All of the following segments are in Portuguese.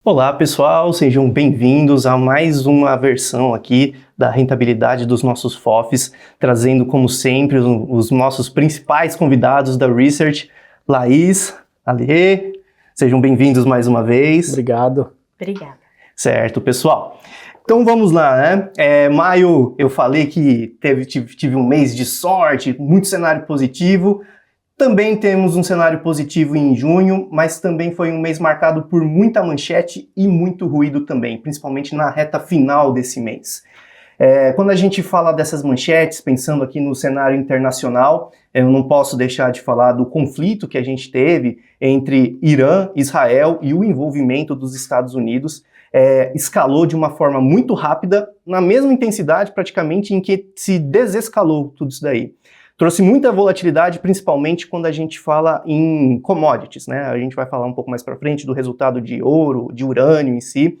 Olá pessoal, sejam bem-vindos a mais uma versão aqui da rentabilidade dos nossos FOFs, trazendo como sempre os nossos principais convidados da Research, Laís, Alê, sejam bem-vindos mais uma vez. Obrigado. Obrigada. Certo, pessoal. Então vamos lá, né? Maio eu falei que tive um mês de sorte, muito cenário positivo. Também temos um cenário positivo em junho, mas também foi um mês marcado por muita manchete e muito ruído também, principalmente na reta final desse mês. Quando a gente fala dessas manchetes, pensando aqui no cenário internacional, eu não posso deixar de falar do conflito que a gente teve entre Irã, Israel e o envolvimento dos Estados Unidos. Escalou de uma forma muito rápida, na mesma intensidade praticamente em que se desescalou tudo isso daí. Trouxe muita volatilidade, principalmente quando a gente fala em commodities, né? A gente vai falar um pouco mais para frente do resultado de ouro, de urânio em si.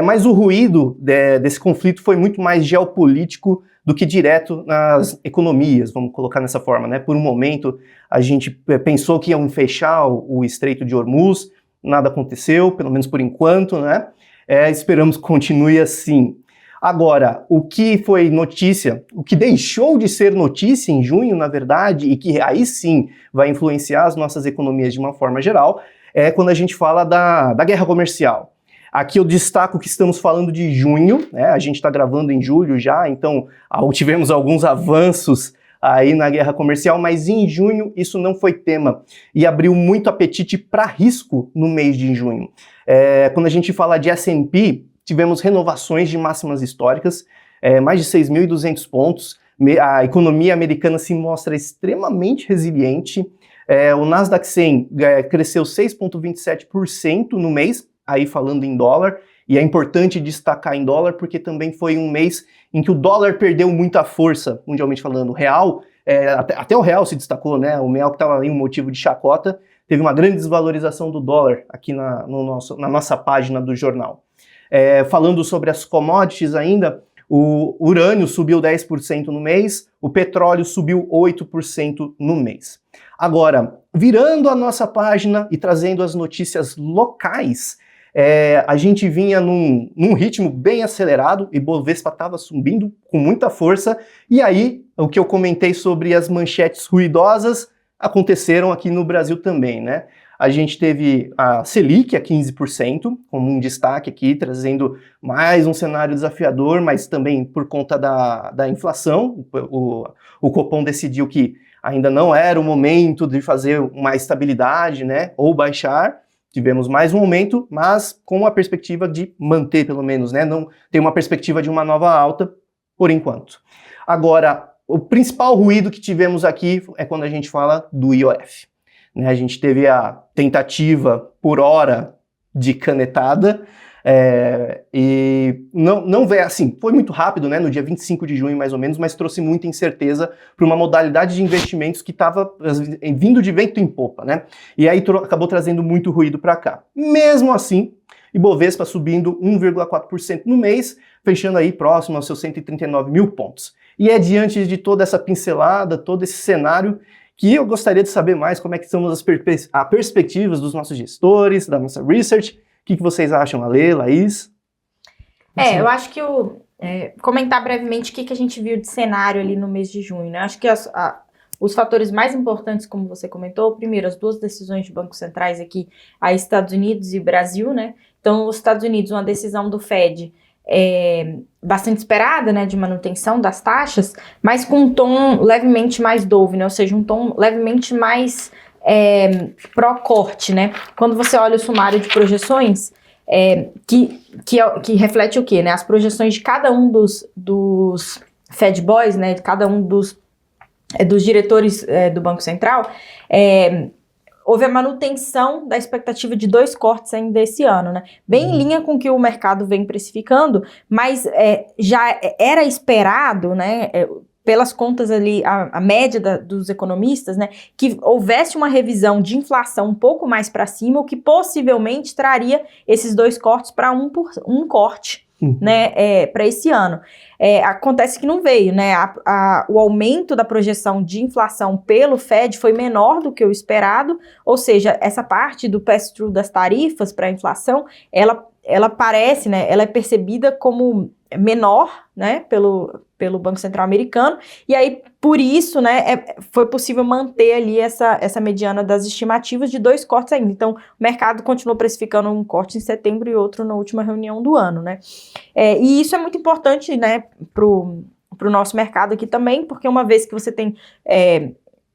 Mas o ruído desse conflito foi muito mais geopolítico do que direto nas economias, vamos colocar dessa forma, né? Por um momento, a gente pensou que iam fechar o Estreito de Hormuz, nada aconteceu, pelo menos por enquanto, né? Esperamos que continue assim. Agora, o que foi notícia, o que deixou de ser notícia em junho, na verdade, e que aí sim vai influenciar as nossas economias de uma forma geral, é quando a gente fala da guerra comercial. Aqui eu destaco que estamos falando de junho, né? A gente está gravando em julho já, então tivemos alguns avanços aí na guerra comercial, mas em junho isso não foi tema e abriu muito apetite para risco no mês de junho. Quando a gente fala de S&P, tivemos renovações de máximas históricas, mais de 6.200 pontos, a economia americana se mostra extremamente resiliente, o Nasdaq 100 cresceu 6,27% no mês, aí falando em dólar, e é importante destacar em dólar porque também foi um mês em que o dólar perdeu muita força, mundialmente falando. O real, até o real se destacou, né? O real que estava ali um motivo de chacota, teve uma grande desvalorização do dólar aqui na nossa página do jornal. Falando sobre as commodities ainda, o urânio subiu 10% no mês, o petróleo subiu 8% no mês. Agora, virando a nossa página e trazendo as notícias locais, a gente vinha num ritmo bem acelerado e Bovespa estava subindo com muita força, e aí o que eu comentei sobre as manchetes ruidosas aconteceram aqui no Brasil também, né? A gente teve a Selic a 15%, como um destaque aqui, trazendo mais um cenário desafiador, mas também por conta da inflação. O Copom decidiu que ainda não era o momento de fazer uma estabilidade, né, ou baixar. Tivemos mais um aumento, mas com a perspectiva de manter, pelo menos, né, não tem uma perspectiva de uma nova alta, por enquanto. Agora, o principal ruído que tivemos aqui é quando a gente fala do IOF. A gente teve a tentativa por hora de canetada, e não veio assim, foi muito rápido, né, no dia 25 de junho mais ou menos, mas trouxe muita incerteza para uma modalidade de investimentos que estava vindo de vento em popa, né, e aí acabou trazendo muito ruído para cá. Mesmo assim, Ibovespa subindo 1,4% no mês, fechando aí próximo aos seus 139 mil pontos. E é diante de toda essa pincelada, todo esse cenário, que eu gostaria de saber mais como é que são as perspectivas dos nossos gestores, da nossa research. O que vocês acham, Alê, Laís? Eu acho que comentar brevemente o que a gente viu de cenário ali no mês de junho, né? Acho que os fatores mais importantes, como você comentou, primeiro, as duas decisões de bancos centrais aqui, a Estados Unidos e Brasil, né? Então, os Estados Unidos, uma decisão do Fed bastante esperada, né, de manutenção das taxas, mas com um tom levemente mais dove, né, ou seja, um tom levemente mais pró-corte, né. Quando você olha o sumário de projeções, que reflete o quê, né, as projeções de cada um dos Fed Boys, né, de cada um dos diretores do Banco Central, houve a manutenção da expectativa de 2 cortes ainda esse ano, né? Bem em linha com o que o mercado vem precificando, mas já era esperado, né, pelas contas ali, a média dos economistas, né, que houvesse uma revisão de inflação um pouco mais para cima, o que possivelmente traria esses 2 cortes para um corte né, para esse ano. Acontece que não veio, né? O aumento da projeção de inflação pelo Fed foi menor do que o esperado, ou seja, essa parte do pass-through das tarifas para a inflação, ela parece, né? Ela é percebida como menor, né, pelo Banco Central americano, e aí, por isso, né, foi possível manter ali essa mediana das estimativas de 2 cortes ainda. Então, o mercado continuou precificando um corte em setembro e outro na última reunião do ano, né. E isso é muito importante, né, pro nosso mercado aqui também, porque uma vez que você tem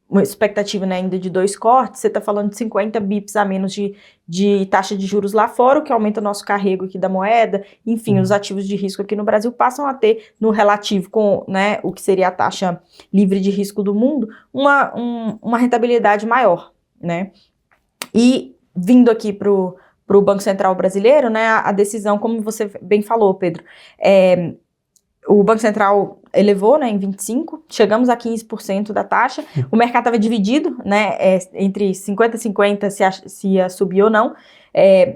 uma expectativa, né, ainda de 2 cortes, você está falando de 50 bips a menos de taxa de juros lá fora, o que aumenta o nosso carrego aqui da moeda, enfim, os ativos de risco aqui no Brasil passam a ter, no relativo com, né, o que seria a taxa livre de risco do mundo, uma rentabilidade maior, né. E vindo aqui para o Banco Central brasileiro, né, a decisão, como você bem falou, Pedro, o Banco Central elevou, né, em 25%, chegamos a 15% da taxa, o mercado estava dividido, né, entre 50-50 se ia subir ou não,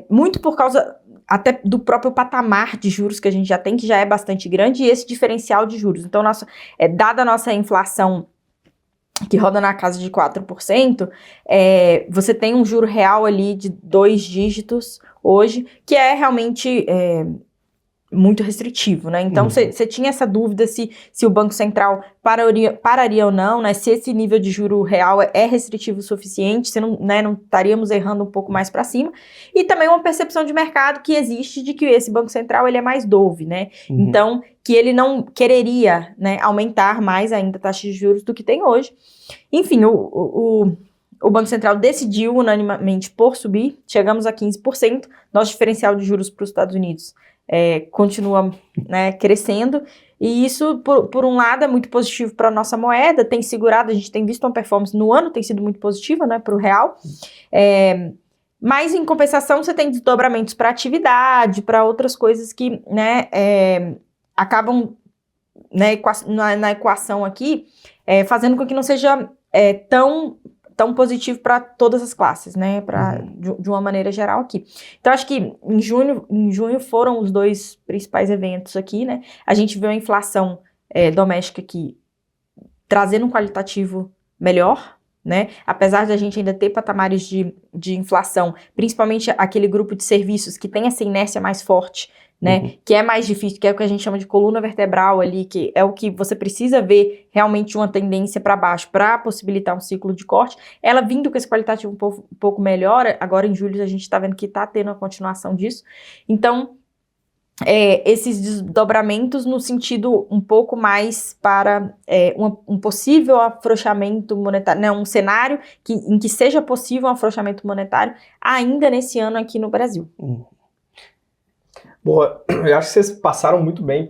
muito por causa até do próprio patamar de juros que a gente já tem, que já é bastante grande, e esse diferencial de juros. Então, dada a nossa inflação que roda na casa de 4%, você tem um juro real ali de 2 dígitos hoje, que é realmente muito restritivo, né? Então, você tinha essa dúvida se o Banco Central pararia ou não, né? Se esse nível de juro real é restritivo o suficiente, se não, né, não estaríamos errando um pouco mais para cima. E também uma percepção de mercado que existe de que esse Banco Central, ele é mais dove, né? Então, que ele não quereria, né, aumentar mais ainda a taxa de juros do que tem hoje. Enfim, o Banco Central decidiu unanimemente por subir, chegamos a 15%, nosso diferencial de juros para os Estados Unidos continua, né, crescendo, e isso, por um lado, é muito positivo para a nossa moeda, tem segurado, a gente tem visto uma performance no ano, tem sido muito positiva, né, para o real, mas em compensação você tem desdobramentos para atividade, para outras coisas que, né, acabam, né, na equação aqui, fazendo com que não seja tão positivo para todas as classes, né, de uma maneira geral aqui. Então, acho que em junho foram os 2 principais eventos aqui, né, a gente viu a inflação doméstica aqui trazendo um qualitativo melhor, né, apesar de a gente ainda ter patamares de inflação, principalmente aquele grupo de serviços que tem essa inércia mais forte, né, que é mais difícil, que é o que a gente chama de coluna vertebral ali, que é o que você precisa ver realmente uma tendência para baixo para possibilitar um ciclo de corte, ela vindo com esse qualitativo um pouco melhor, agora em julho a gente está vendo que está tendo a continuação disso, então esses desdobramentos no sentido um pouco mais para um possível afrouxamento monetário, né, um cenário em que seja possível um afrouxamento monetário ainda nesse ano aqui no Brasil. Boa, eu acho que vocês passaram muito bem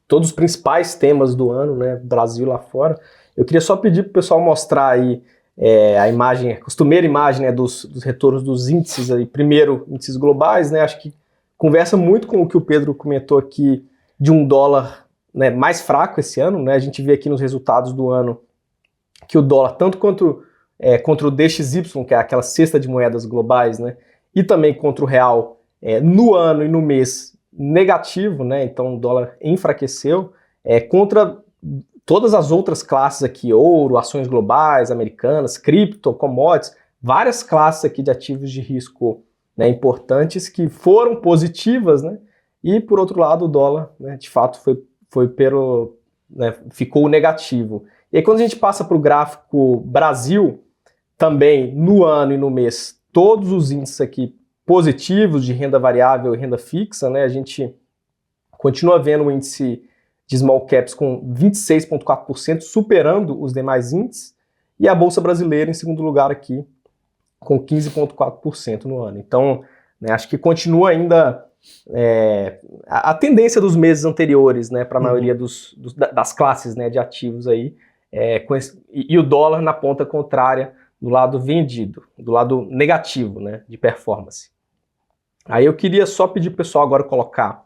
todos os principais temas do ano, né, Brasil lá fora. Eu queria só pedir para o pessoal mostrar aí a imagem, a costumeira imagem, né, dos retornos dos índices aí. Primeiro, índices globais, né, acho que conversa muito com o que o Pedro comentou aqui de um dólar, né, mais fraco esse ano, né, a gente vê aqui nos resultados do ano que o dólar, tanto contra o DXY, que é aquela cesta de moedas globais, né, e também contra o real, no ano e no mês negativo, né? Então o dólar enfraqueceu contra todas as outras classes aqui, ouro, ações globais, americanas, cripto, commodities, várias classes aqui de ativos de risco, né, importantes que foram positivas, né? E por outro lado o dólar, né, de fato ficou negativo. E aí quando a gente passa para o gráfico Brasil, também no ano e no mês, todos os índices aqui positivos de renda variável e renda fixa, né? A gente continua vendo o índice de small caps com 26,4%, superando os demais índices, e a Bolsa Brasileira em segundo lugar aqui, com 15,4% no ano. Então, né, acho que continua ainda a tendência dos meses anteriores, né, para a maioria das classes, né, de ativos aí, e o dólar na ponta contrária, do lado vendido, do lado negativo, né, de performance. Aí eu queria só pedir pro pessoal agora colocar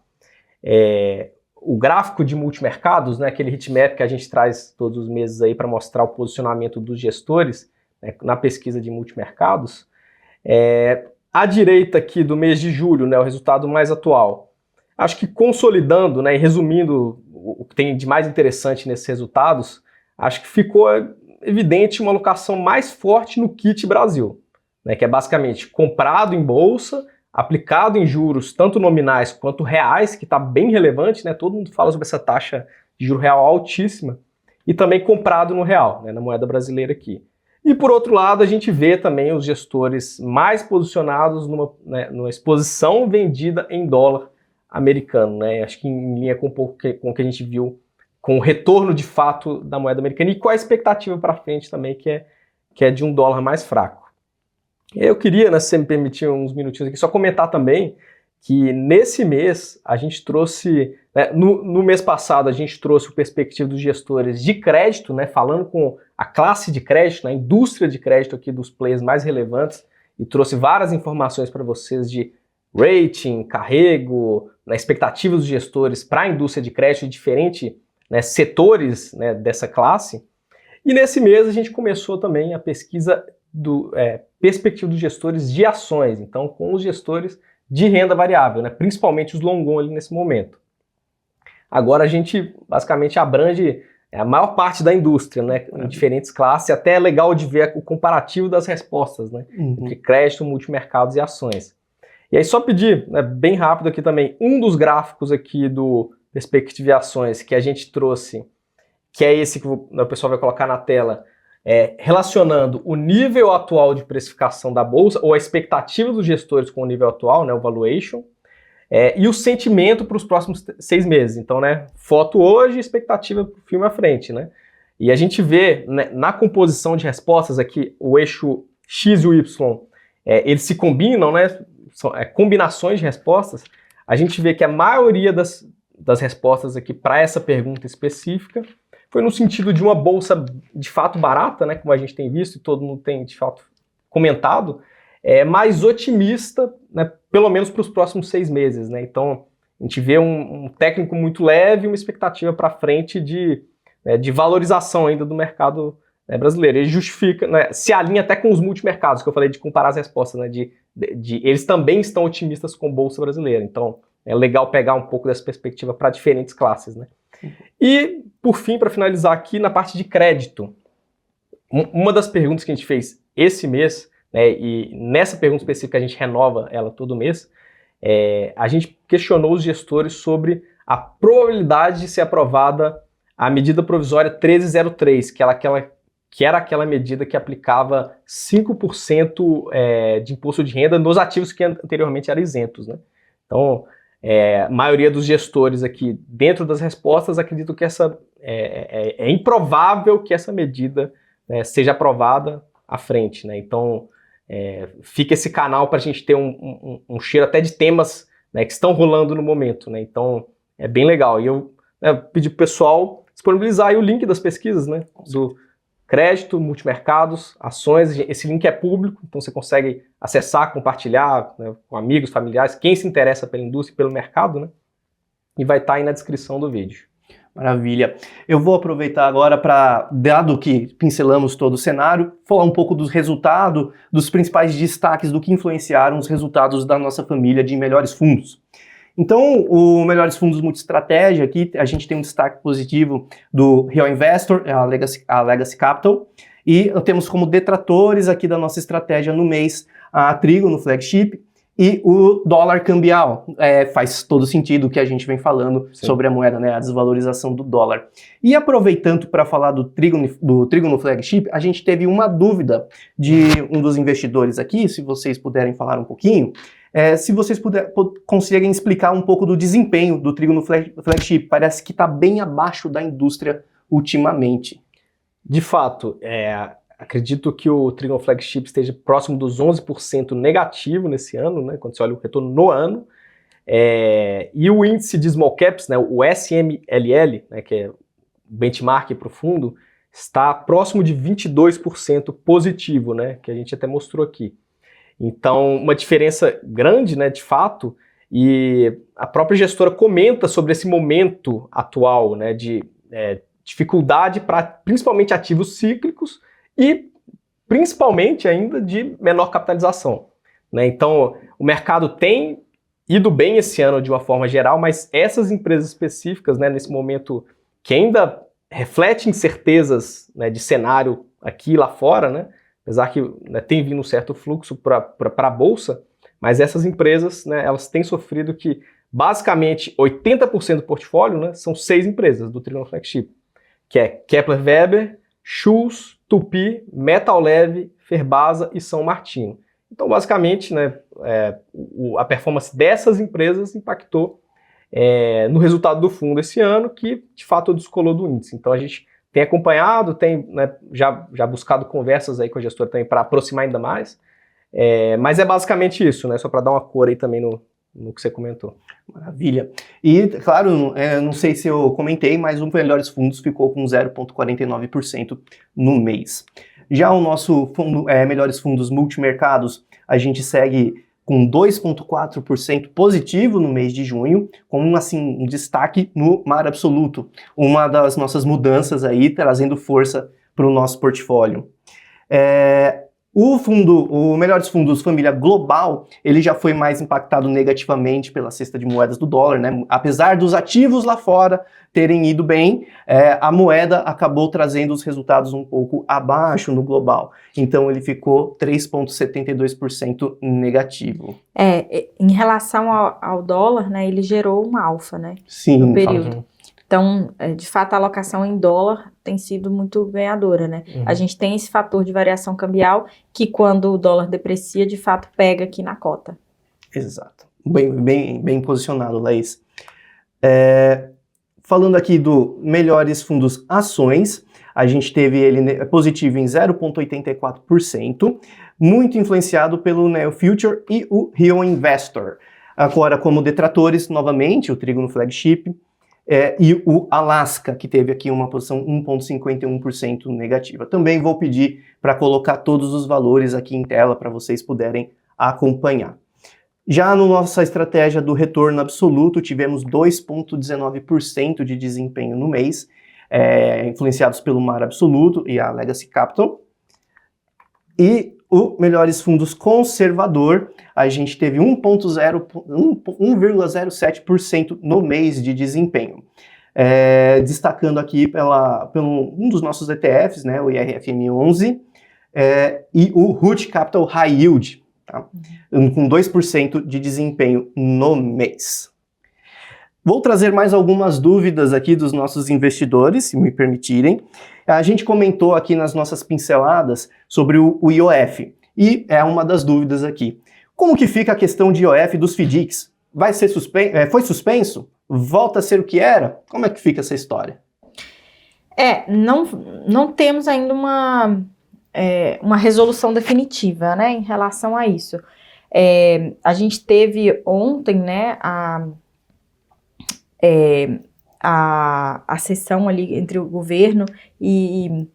o gráfico de multimercados, né, aquele heatmap que a gente traz todos os meses aí para mostrar o posicionamento dos gestores, né, na pesquisa de multimercados. À direita aqui do mês de julho, né, o resultado mais atual, Acho que consolidando, né, e resumindo o que tem de mais interessante nesses resultados, acho que ficou evidente uma alocação mais forte no kit Brasil, né, que é basicamente comprado em bolsa, aplicado em juros tanto nominais quanto reais, que está bem relevante, né, todo mundo fala sobre essa taxa de juro real altíssima, e também comprado no real, né, na moeda brasileira aqui. E por outro lado, a gente vê também os gestores mais posicionados numa exposição vendida em dólar americano, né? Acho que em linha com o que a gente viu com o retorno de fato da moeda americana e com a expectativa para frente também, que é de um dólar mais fraco. Eu queria, né, se você me permitir uns minutinhos aqui, só comentar também que nesse mês a gente trouxe, né, no mês passado a gente trouxe o perspectiva dos gestores de crédito, né, falando com a classe de crédito, né, a indústria de crédito aqui dos players mais relevantes, e trouxe várias informações para vocês de rating, carrego, na expectativa dos gestores para a indústria de crédito em diferentes, né, setores, né, dessa classe. E nesse mês a gente começou também a pesquisa do perspectiva dos gestores de ações, então com os gestores de renda variável, né, principalmente os long ali nesse momento. Agora a gente basicamente abrange a maior parte da indústria, né, em diferentes classes, até é legal de ver o comparativo das respostas, né, entre crédito, multimercados e ações. E aí só pedir, né, bem rápido aqui também, um dos gráficos aqui do Perspectiva de Ações que a gente trouxe, que é esse que o pessoal vai colocar na tela, relacionando o nível atual de precificação da bolsa, ou a expectativa dos gestores com o nível atual, né, o valuation, e o sentimento para os próximos 6 meses. Então, né, foto hoje, expectativa para o filme à frente, né? E a gente vê, né, na composição de respostas aqui, o eixo X e o Y, eles se combinam, né? São combinações de respostas. A gente vê que a maioria das respostas aqui para essa pergunta específica foi no sentido de uma bolsa de fato barata, né, como a gente tem visto e todo mundo tem de fato comentado, mais otimista, né, pelo menos para os próximos 6 meses. Né? Então a gente vê um técnico muito leve e uma expectativa para frente de valorização ainda do mercado, né, brasileiro. Ele justifica, né, se alinha até com os multimercados, que eu falei de comparar as respostas, né, eles também estão otimistas com a bolsa brasileira. Então é legal pegar um pouco dessa perspectiva para diferentes classes. Né? E, por fim, para finalizar aqui, na parte de crédito, uma das perguntas que a gente fez esse mês, né, e nessa pergunta específica a gente renova ela todo mês, a gente questionou os gestores sobre a probabilidade de ser aprovada a medida provisória 1303, que era aquela medida que aplicava 5% de imposto de renda nos ativos que anteriormente eram isentos. Né? Então, a maioria dos gestores aqui, dentro das respostas, acreditam que é improvável que essa medida, né, seja aprovada à frente. Né? Então, fica esse canal para a gente ter um cheiro até de temas, né, que estão rolando no momento. Né? Então, é bem legal. E eu pedi para o pessoal disponibilizar aí o link das pesquisas, né, do crédito, multimercados, ações. Esse link é público, então você consegue acessar, compartilhar, né, com amigos, familiares, quem se interessa pela indústria e pelo mercado, né? E vai estar aí na descrição do vídeo. Maravilha. Eu vou aproveitar agora para, dado que pincelamos todo o cenário, falar um pouco dos resultados, dos principais destaques do que influenciaram os resultados da nossa família de melhores fundos. Então, o Melhores Fundos Multiestratégia, aqui a gente tem um destaque positivo do Real Investor, a Legacy Capital, e temos como detratores aqui da nossa estratégia no mês a Trigo no Flagship e o dólar cambial. Faz todo sentido o que a gente vem falando, sim, sobre a moeda, né, a desvalorização do dólar. E aproveitando para falar do Trigo no Flagship, a gente teve uma dúvida de um dos investidores aqui, se vocês puderem falar um pouquinho. Se vocês conseguirem explicar um pouco do desempenho do Trigo no Flagship, parece que está bem abaixo da indústria ultimamente. De fato, acredito que o Trigo no Flagship esteja próximo dos 11% negativo nesse ano, né, quando você olha o retorno no ano, e o índice de Small Caps, né, o SMLL, né, que é o benchmark para o fundo, está próximo de 22% positivo, né, que a gente até mostrou aqui. Então, uma diferença grande, né, de fato, e a própria gestora comenta sobre esse momento atual, né, de dificuldade para principalmente ativos cíclicos e principalmente ainda de menor capitalização. Né? Então, o mercado tem ido bem esse ano de uma forma geral, mas essas empresas específicas, né, nesse momento que ainda reflete incertezas, né, de cenário aqui e lá fora, né, apesar que, né, tem vindo um certo fluxo para a Bolsa, mas essas empresas, né, elas têm sofrido que basicamente 80% do portfólio, né, são 6 empresas do Trigono Flagship, que é Kepler Weber, Schultz, Tupy, Metal Leve, Ferbasa e São Martinho. Então, basicamente, né, a performance dessas empresas impactou no resultado do fundo esse ano, que de fato descolou do índice. Então, a gente tem acompanhado, tem, né, já buscado conversas aí com a gestora também para aproximar ainda mais, mas é basicamente isso, né, só para dar uma cor aí também no que você comentou. Maravilha. E, claro, não sei se eu comentei, mas o Melhores Fundos ficou com 0,49% no mês. Já o nosso fundo Melhores Fundos Multimercados, a gente segue com 2,4% positivo no mês de junho, com assim, um destaque no Mar Absoluto, uma das nossas mudanças aí, trazendo força para o nosso portfólio. O Melhores Fundos Família Global, ele já foi mais impactado negativamente pela cesta de moedas do dólar, né? Apesar dos ativos lá fora terem ido bem, a moeda acabou trazendo os resultados um pouco abaixo no global. Então ele ficou 3,72% negativo. Em relação ao dólar, né, ele gerou um alfa, né? Sim, no período. Então, de fato, a alocação em dólar tem sido muito ganhadora, né? A gente tem esse fator de variação cambial que, quando o dólar deprecia, de fato, pega aqui na cota. Exato. Bem posicionado, Laís. Falando aqui do Melhores Fundos Ações, a gente teve ele positivo em 0,84%, muito influenciado pelo Neo Future e o Rio Investor. Agora, como detratores, novamente, o Trigono Flagship, e o Alaska, que teve aqui uma posição 1,51% negativa. Também vou pedir para colocar todos os valores aqui em tela para vocês puderem acompanhar. Já na nossa estratégia do retorno absoluto, tivemos 2,19% de desempenho no mês, influenciados pelo Mar Absoluto e a Legacy Capital. E o Melhores Fundos Conservador, a gente teve 1,07% no mês de desempenho. Destacando aqui pelo um dos nossos ETFs, né, o IRFM11, e o Root Capital High Yield, tá? Com 2% de desempenho no mês. Vou trazer mais algumas dúvidas aqui dos nossos investidores, se me permitirem. A gente comentou aqui nas nossas pinceladas sobre o IOF, e é uma das dúvidas aqui. Como que fica a questão de IOF dos FDICs? Vai ser foi suspenso? Volta a ser o que era? Como é que fica essa história? Não temos ainda uma resolução definitiva, né, em relação a isso. A gente teve ontem, né, a sessão ali entre o governo e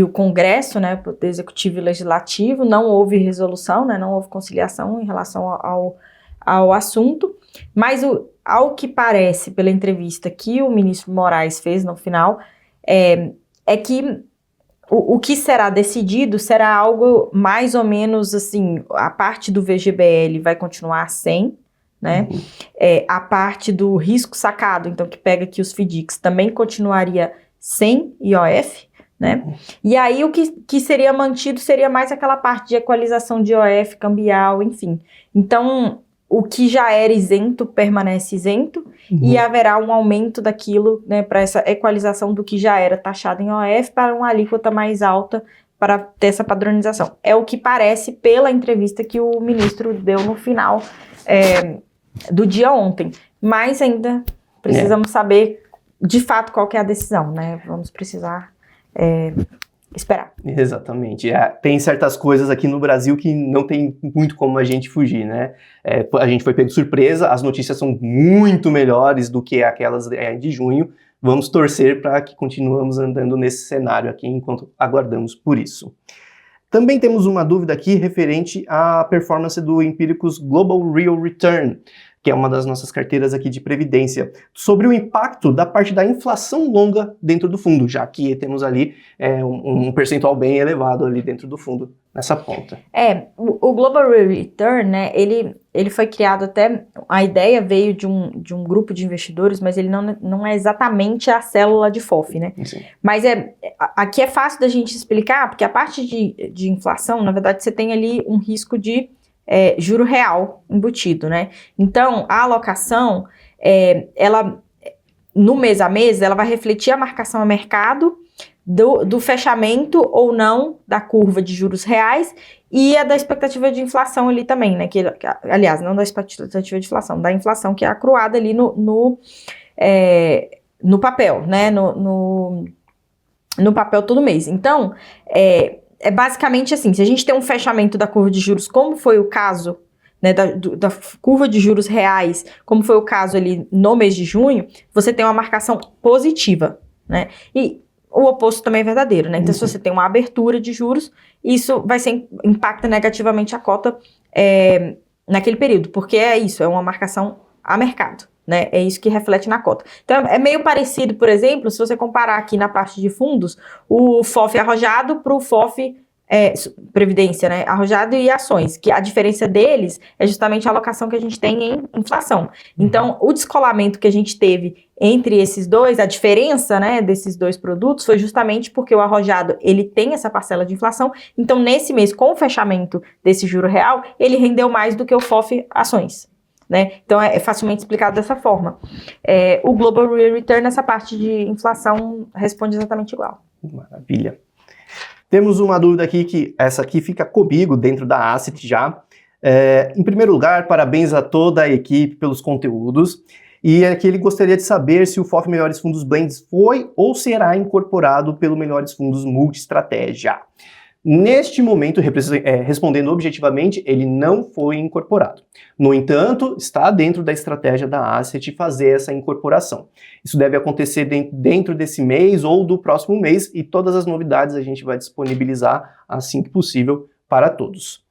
o Congresso, né, o Executivo e Legislativo. Não houve resolução, né, não houve conciliação em relação ao assunto, mas ao que parece, pela entrevista que o ministro Moraes fez no final, é que o que será decidido será algo mais ou menos assim, a parte do VGBL vai continuar sem, né? A parte do risco sacado, então que pega aqui os FDICs, também continuaria sem IOF, né? E aí o que seria mantido seria mais aquela parte de equalização de IOF, cambial, enfim. Então, o que já era isento permanece isento, e haverá um aumento daquilo, né, para essa equalização do que já era taxado em IOF para uma alíquota mais alta para ter essa padronização. É o que parece pela entrevista que o ministro deu no final do dia ontem, mas ainda precisamos saber de fato qual que é a decisão, né? Vamos precisar esperar. Exatamente. Tem certas coisas aqui no Brasil que não tem muito como a gente fugir, né? A gente foi pego de surpresa, as notícias são muito melhores do que aquelas de junho. Vamos torcer para que continuemos andando nesse cenário aqui enquanto aguardamos por isso. Também temos uma dúvida aqui referente à performance do Empíricos Global Real Return, que é uma das nossas carteiras aqui de previdência, sobre o impacto da parte da inflação longa dentro do fundo, já que temos ali um percentual bem elevado ali dentro do fundo, nessa ponta. O Global Real Return, né, ele foi criado até, a ideia veio de um grupo de investidores, mas ele não é exatamente a célula de FOF, né? Sim. Mas aqui é fácil da gente explicar, porque a parte de inflação, na verdade, você tem ali um risco de juro real embutido, né? Então, a alocação, ela, no mês a mês, ela vai refletir a marcação a mercado do fechamento ou não da curva de juros reais e a da expectativa de inflação ali também, né? Aliás, não da expectativa de inflação, da inflação que é acruada ali no papel, né? No papel todo mês. Então, é basicamente assim, se a gente tem um fechamento da curva de juros, como foi o caso, né, da curva de juros reais, como foi o caso ali no mês de junho, você tem uma marcação positiva, né? E o oposto também é verdadeiro, né? Então, se você tem uma abertura de juros, isso impacta negativamente a cota naquele período, porque é uma marcação a mercado, né? É isso que reflete na cota. Então, é meio parecido, por exemplo, se você comparar aqui na parte de fundos, o FOF arrojado para o FOF Previdência, né? Arrojado e ações, que a diferença deles é justamente a alocação que a gente tem em inflação. Então, o descolamento que a gente teve entre esses dois, a diferença, né, desses dois produtos foi justamente porque o arrojado, ele tem essa parcela de inflação, então nesse mês, com o fechamento desse juro real, ele rendeu mais do que o FOF ações. Né? Então é facilmente explicado dessa forma. O Global Real Return, nessa parte de inflação, responde exatamente igual. Maravilha. Temos uma dúvida aqui, que essa aqui fica comigo dentro da Asset já. Em primeiro lugar, parabéns a toda a equipe pelos conteúdos. E aqui ele gostaria de saber se o FOF Melhores Fundos Blends foi ou será incorporado pelo Melhores Fundos Multi-Estratégia. Neste momento, respondendo objetivamente, ele não foi incorporado. No entanto, está dentro da estratégia da Asset fazer essa incorporação. Isso deve acontecer dentro desse mês ou do próximo mês, e todas as novidades a gente vai disponibilizar assim que possível para todos.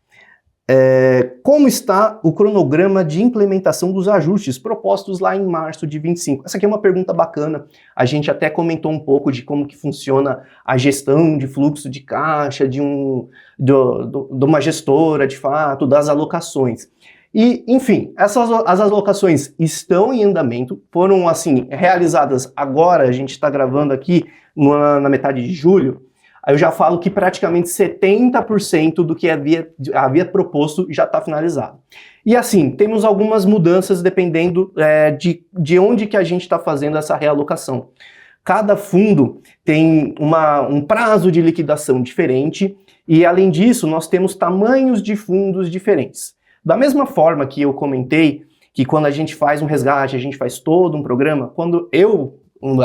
Como está o cronograma de implementação dos ajustes propostos lá em março de 25? Essa aqui é uma pergunta bacana. A gente até comentou um pouco de como que funciona a gestão de fluxo de caixa de uma gestora, de fato, das alocações. E, enfim, as alocações estão em andamento, foram, assim, realizadas agora, a gente está gravando aqui na metade de julho. Eu já falo que praticamente 70% do que havia proposto já está finalizado. E assim, temos algumas mudanças dependendo de onde que a gente está fazendo essa realocação. Cada fundo tem um prazo de liquidação diferente e, além disso, nós temos tamanhos de fundos diferentes. Da mesma forma que eu comentei que quando a gente faz um resgate, a gente faz todo um programa, quando eu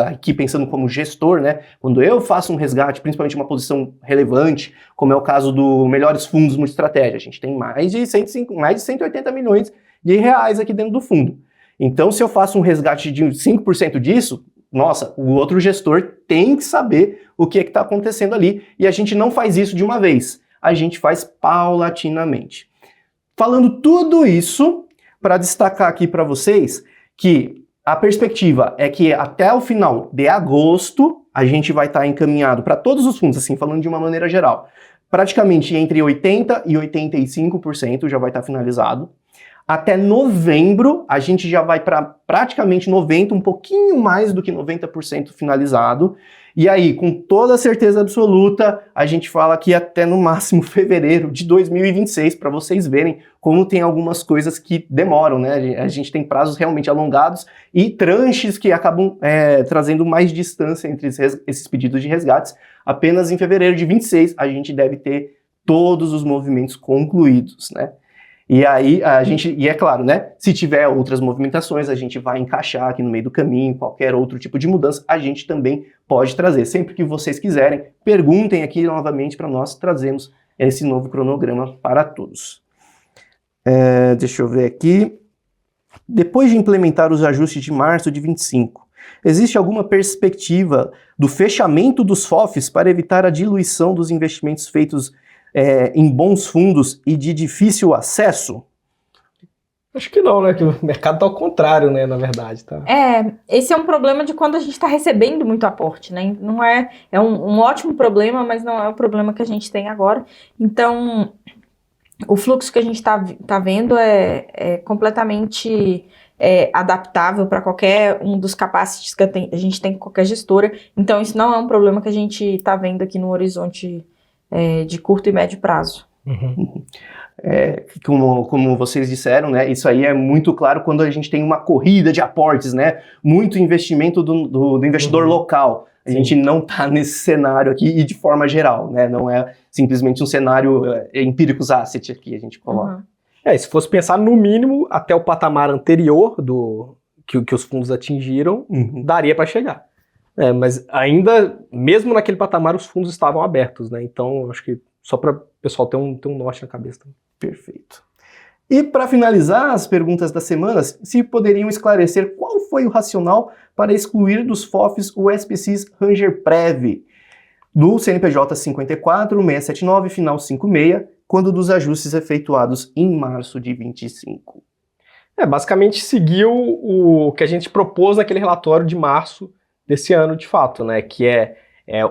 aqui pensando como gestor, né? Quando eu faço um resgate, principalmente uma posição relevante, como é o caso do Melhores Fundos Multi-Estratégia, a gente tem mais de 180 milhões de reais aqui dentro do fundo. Então, se eu faço um resgate de 5% disso, nossa, o outro gestor tem que saber o que está acontecendo ali, e a gente não faz isso de uma vez, a gente faz paulatinamente. Falando tudo isso, para destacar aqui para vocês que a perspectiva é que até o final de agosto a gente vai estar encaminhado para todos os fundos, assim, falando de uma maneira geral, praticamente entre 80% e 85% já vai estar finalizado. Até novembro a gente já vai para praticamente 90%, um pouquinho mais do que 90% finalizado. E aí, com toda certeza absoluta, a gente fala que até no máximo fevereiro de 2026, para vocês verem como tem algumas coisas que demoram, né? A gente tem prazos realmente alongados e tranches que acabam trazendo mais distância entre esses pedidos de resgates. Apenas em fevereiro de 26 a gente deve ter todos os movimentos concluídos, né? E aí, e é claro, né, se tiver outras movimentações, a gente vai encaixar aqui no meio do caminho, qualquer outro tipo de mudança, a gente também pode trazer. Sempre que vocês quiserem, perguntem aqui novamente para nós trazermos esse novo cronograma para todos. Deixa eu ver aqui. Depois de implementar os ajustes de março de 25, existe alguma perspectiva do fechamento dos FOFs para evitar a diluição dos investimentos feitos em bons fundos e de difícil acesso? Acho que não, né? Que o mercado tá ao contrário, né? Na verdade, tá? Esse é um problema de quando a gente está recebendo muito aporte, né? Não é um ótimo problema, mas não é o problema que a gente tem agora. Então, o fluxo que a gente está vendo é completamente adaptável para qualquer um dos capacities que a gente tem com qualquer gestora. Então, isso não é um problema que a gente está vendo aqui no horizonte de curto e médio prazo. Uhum. Como vocês disseram, né, isso aí é muito claro quando a gente tem uma corrida de aportes, né, muito investimento do investidor local. A gente não está nesse cenário aqui e de forma geral, né, não é simplesmente um cenário empíricos asset aqui a gente coloca. Se fosse pensar no mínimo até o patamar anterior que os fundos atingiram, daria para chegar. Mas ainda, mesmo naquele patamar, os fundos estavam abertos, né, então acho que só para o pessoal ter um norte na cabeça também. Perfeito. E para finalizar as perguntas das semanas, se poderiam esclarecer qual foi o racional para excluir dos FOFs o SPX Ranger Prev do CNPJ 54679, final 56, quando dos ajustes efetuados em março de 25. Basicamente seguiu o que a gente propôs naquele relatório de março desse ano, de fato, né, que é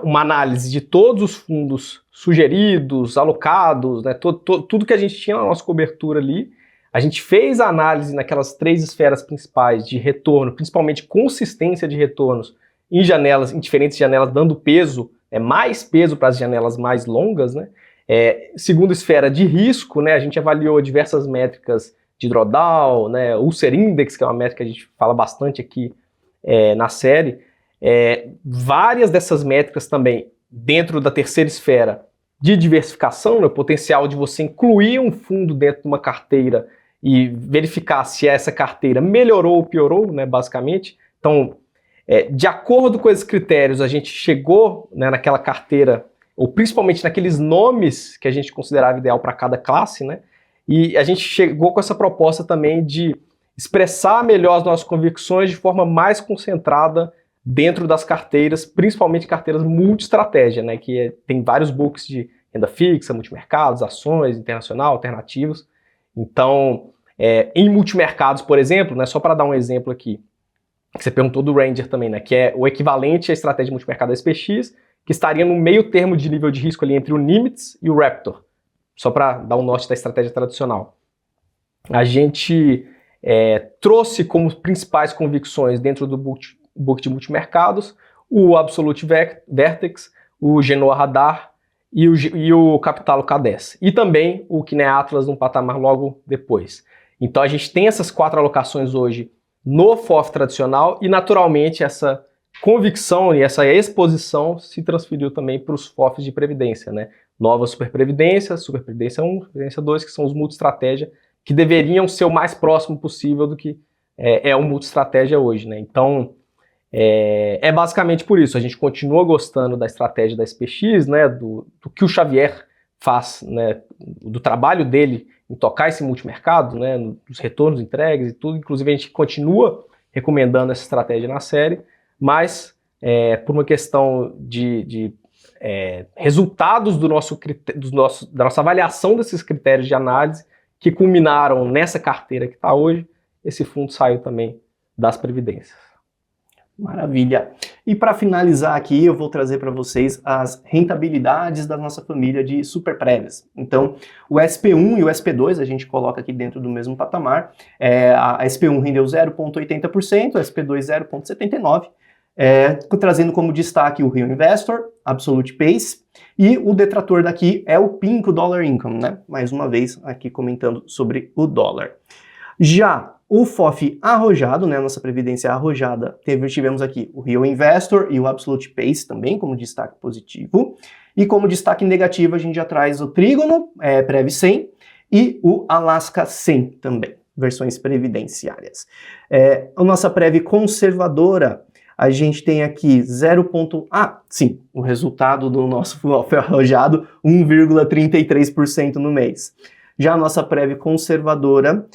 uma análise de todos os fundos sugeridos, alocados, né, tudo que a gente tinha na nossa cobertura ali. A gente fez a análise naquelas 3 esferas principais de retorno, principalmente consistência de retornos em diferentes janelas, dando peso, mais peso para as janelas mais longas, né. Segunda esfera de risco, né, a gente avaliou diversas métricas de drawdown, né, Ulcer Index, que é uma métrica que a gente fala bastante aqui na série. Várias dessas métricas também dentro da terceira esfera de diversificação, né, o potencial de você incluir um fundo dentro de uma carteira e verificar se essa carteira melhorou ou piorou, né, basicamente. Então, de acordo com esses critérios, a gente chegou, né, naquela carteira, ou principalmente naqueles nomes que a gente considerava ideal para cada classe, né, e a gente chegou com essa proposta também de expressar melhor as nossas convicções de forma mais concentrada dentro das carteiras, principalmente carteiras multi-estratégia, né, que tem vários books de renda fixa, multimercados, ações, internacional, alternativos. Então, em multimercados, por exemplo, né, só para dar um exemplo aqui, que você perguntou do Ranger também, né, que é o equivalente à estratégia multimercado SPX, que estaria no meio termo de nível de risco ali entre o Nimitz e o Raptor, só para dar um norte da estratégia tradicional. A gente trouxe como principais convicções dentro do book de multimercados o Absolute Vertex, o Genoa Radar e o Capitalo K10. E também o Kinea Atlas num patamar logo depois. Então a gente tem essas 4 alocações hoje no FOF tradicional e naturalmente essa convicção e essa exposição se transferiu também para os FOFs de previdência, né? Nova Superprevidência 1, Previdência 2, que são os multi-estratégia, que deveriam ser o mais próximo possível do que é o multi-estratégia hoje, né? Então, basicamente por isso, a gente continua gostando da estratégia da SPX, né, do que o Xavier faz, né, do trabalho dele em tocar esse multimercado, né, dos retornos entregues e tudo. Inclusive a gente continua recomendando essa estratégia na série, mas por uma questão de resultados da nossa avaliação desses critérios de análise que culminaram nessa carteira que está hoje, esse fundo saiu também das previdências. Maravilha. E para finalizar aqui, eu vou trazer para vocês as rentabilidades da nossa família de super prévias. Então, o SP1 e o SP2 a gente coloca aqui dentro do mesmo patamar. A SP1 rendeu 0,80%, a SP2 0,79%, trazendo como destaque o Real Investor, Absolute Pace, e o detrator daqui é o Pinco Dollar Income, né? Mais uma vez aqui comentando sobre o dólar. Já o FOF arrojado, né, nossa previdência arrojada, tivemos aqui o Real Investor e o Absolute Pace também como destaque positivo. E como destaque negativo a gente já traz o Trígono, Prev 100 e o Alaska 100 também, versões previdenciárias. A nossa Prev conservadora, a gente tem aqui o resultado do nosso FOF arrojado, 1,33% no mês. Já a nossa prévia conservadora,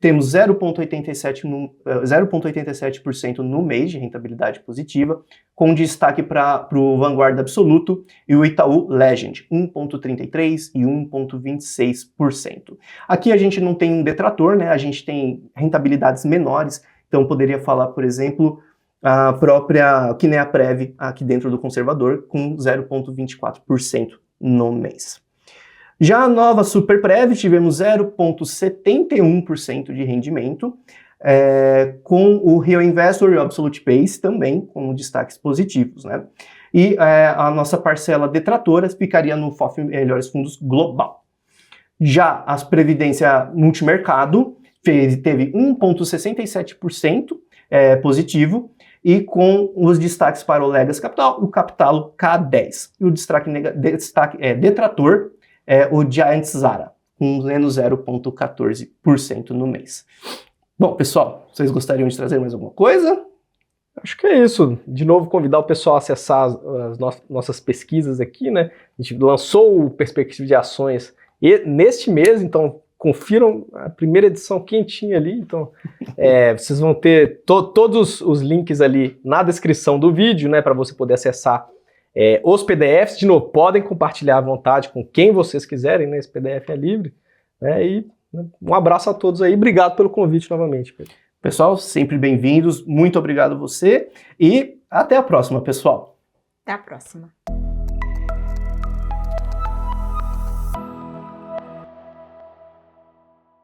temos 0,87% no mês de rentabilidade positiva, com destaque para o Vanguarda Absoluto e o Itaú Legend, 1,33% e 1,26%. Aqui a gente não tem um detrator, né? A gente tem rentabilidades menores, então poderia falar, por exemplo, a própria Kinea-Prev aqui dentro do conservador, com 0,24% no mês. Já a nova Superprev, tivemos 0,71% de rendimento, com o Real Investor e o Absolute Pace também com destaques positivos, né? E a nossa parcela detratora ficaria no FOF Melhores Fundos Global. Já a Previdência Multimercado teve 1,67% positivo, e com os destaques para o Legacy Capital e o Capital K10. E o destaque detrator é o Giant Zara, com menos 0,14% no mês. Bom, pessoal, vocês gostariam de trazer mais alguma coisa? Acho que é isso. De novo, convidar o pessoal a acessar as nossas pesquisas aqui, né? A gente lançou o Perspectiva de Ações neste mês, então confiram a primeira edição quentinha ali. Então, vocês vão ter todos os links ali na descrição do vídeo, né? Para você poder acessar os PDFs. De novo, podem compartilhar à vontade com quem vocês quiserem, né? Esse PDF é livre, né? E um abraço a todos aí. Obrigado pelo convite novamente, Pedro. Pessoal, sempre bem-vindos. Muito obrigado a você e até a próxima, pessoal. Até a próxima.